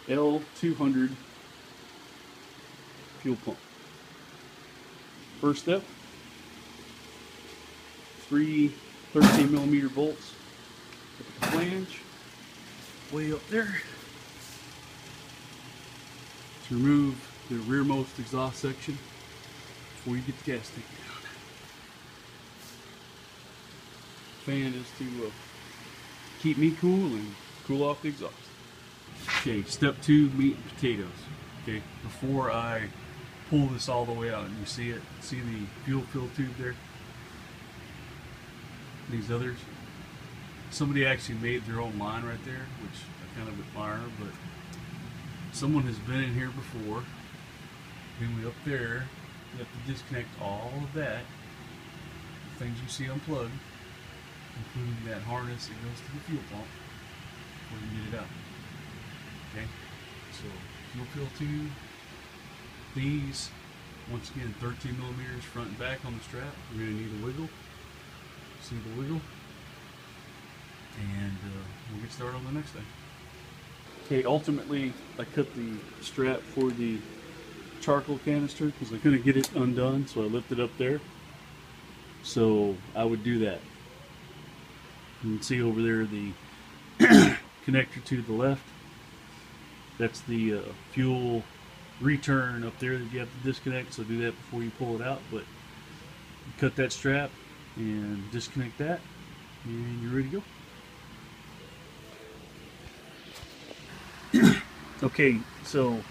L200 fuel pump. First step, 3 13mm bolts at the flange, way up there, to remove the rearmost exhaust section before you get the gas tank down. Fan is to keep me cool and cool off the exhaust. Okay, step 2, meat and potatoes. Okay, before I pull this all the way out, and you see it, see the fuel fill tube there? These others, somebody actually made their own line right there, which I kind of admire, but someone has been in here before. Then we up there, you have to disconnect all of that, the things you see unplugged, including that harness that goes to the fuel pump, before you get it out. Okay, so fuel fill tube, these, once again, 13mm front and back on the strap. We're going to need a wiggle. See the wiggle? And we'll get started on the next thing. Okay, ultimately I cut the strap for the charcoal canister because I couldn't get it undone, so I lifted it up there. So I would do that. You can see over there the connector to the left. That's the fuel return up there that you have to disconnect, so do that before you pull it out. But you cut that strap and disconnect that, and you're ready to go. Okay, so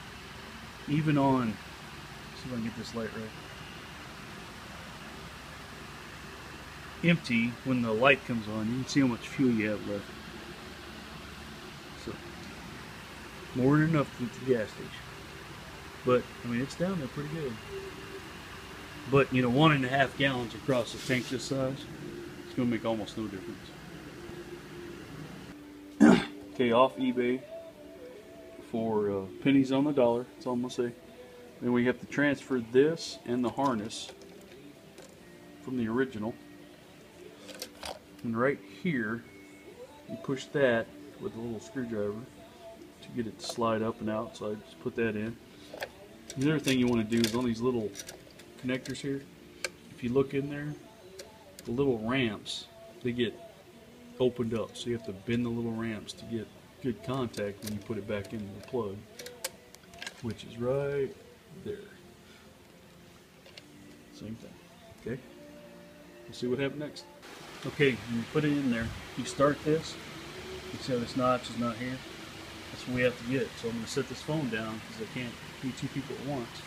even on, see if I can get this light right, empty, when the light comes on, you can see how much fuel you have left. So more than enough to get to the gas station. But I mean, it's down there pretty good. But you know, 1.5 gallons across a tank this size, it's going to make almost no difference. Okay, off eBay for pennies on the dollar. That's all I'm going to say. Then we have to transfer this and the harness from the original. And right here, you push that with a little screwdriver to get it to slide up and out. So I just put that in. The other thing you want to do is on these little connectors here, if you look in there, the little ramps, they get opened up, so you have to bend the little ramps to get good contact when you put it back into the plug, which is right there. Same thing. Okay, we'll see what happens next. Okay, when you put it in there, you start this, you see how this notch is not here? That's what we have to get. So I'm going to set this phone down because I can't be 2 people at once.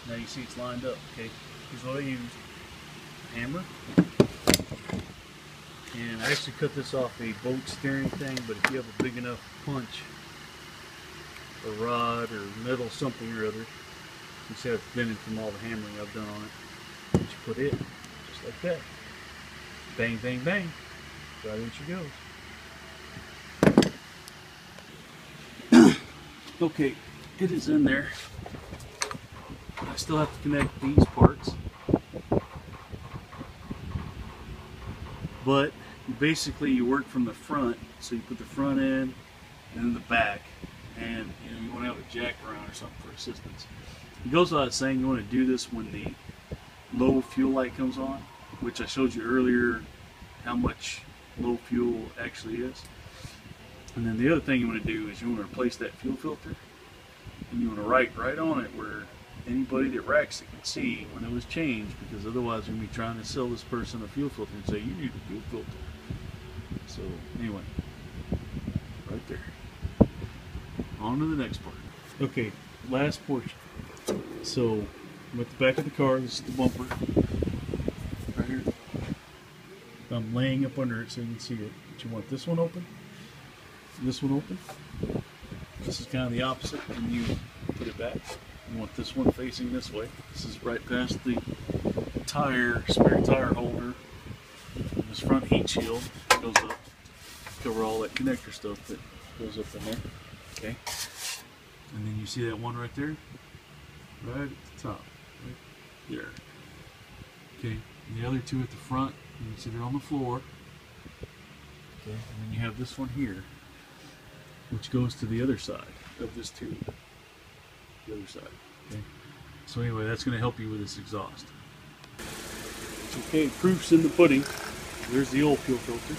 Now you see it's lined up. Okay, here's what I used: a hammer, and I actually cut this off a boat steering thing. But if you have a big enough punch, a rod or metal something or other, you see I've bended from all the hammering I've done on it. You put it just like that. Bang, bang, bang. Right in she goes. Okay, it is in there. I still have to connect these parts. But basically you work from the front, so you put the front in and then the back, and you know, you want to have a jack around or something for assistance. It goes without saying you want to do this when the low fuel light comes on, which I showed you earlier how much low fuel actually is. And then the other thing you want to do is you want to replace that fuel filter, and you want to write right on it where anybody that racks it can see when it was changed, because otherwise we're going to be trying to sell this person a fuel filter and say you need a fuel filter. So anyway, right there. On to the next part. Okay, last portion. So with the back of the car, this is the bumper right here. I'm laying up under it so you can see it. But you want this one open, this one open. This is kind of the opposite when you put it back. You want this one facing this way. This is right past the tire, spare tire holder. This front heat shield goes up. Cover all that connector stuff that goes up in there. Okay. And then you see that one right there? right at the top, right there. Okay, and the other two at the front, you can see they're on the floor. Okay, and then you have this one here, which goes to the other side of this tube. The other side. Okay. So anyway, that's going to help you with this exhaust. Okay, proof's in the pudding. There's the old fuel filter.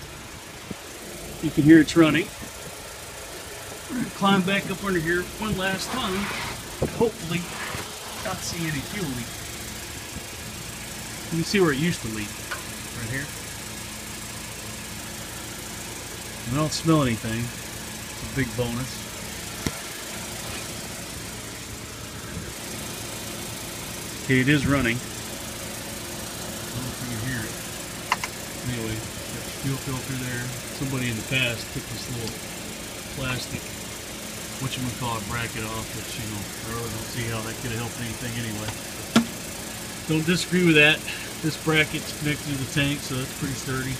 You can hear it's running. We're going to climb back up under here one last time. Hopefully not see any fuel leak. You can see where it used to leak. Right here. I don't smell anything. It's a big bonus. Okay, it is running. I don't know if you can hear it. Anyway, got the fuel filter there. Somebody in the past took this little plastic, whatchamacallit, bracket off, which, you know, I really don't see how that could have helped anything anyway. Don't disagree with that. This bracket's connected to the tank, so that's pretty sturdy.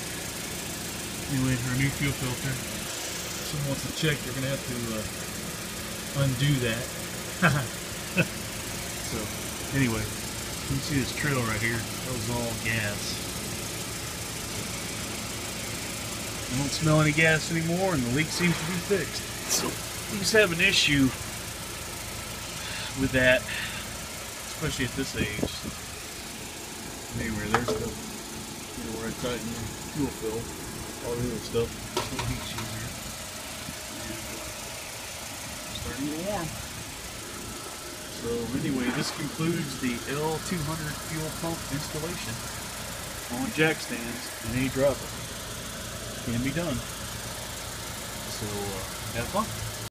Anyway, our new fuel filter. If someone wants to check, they're going to have to undo that. So, anyway, you can see this trail right here. That was all gas. I don't smell any gas anymore, and the leak seems to be fixed. So, we just have an issue with that, especially at this age. Anyway, there's the, you know, where I tighten the fuel fill, all the other stuff. Little heat shield here. And starting to get warm. So anyway, this concludes the L200 fuel pump installation on jack stands and any dropper. Can be done. So have fun.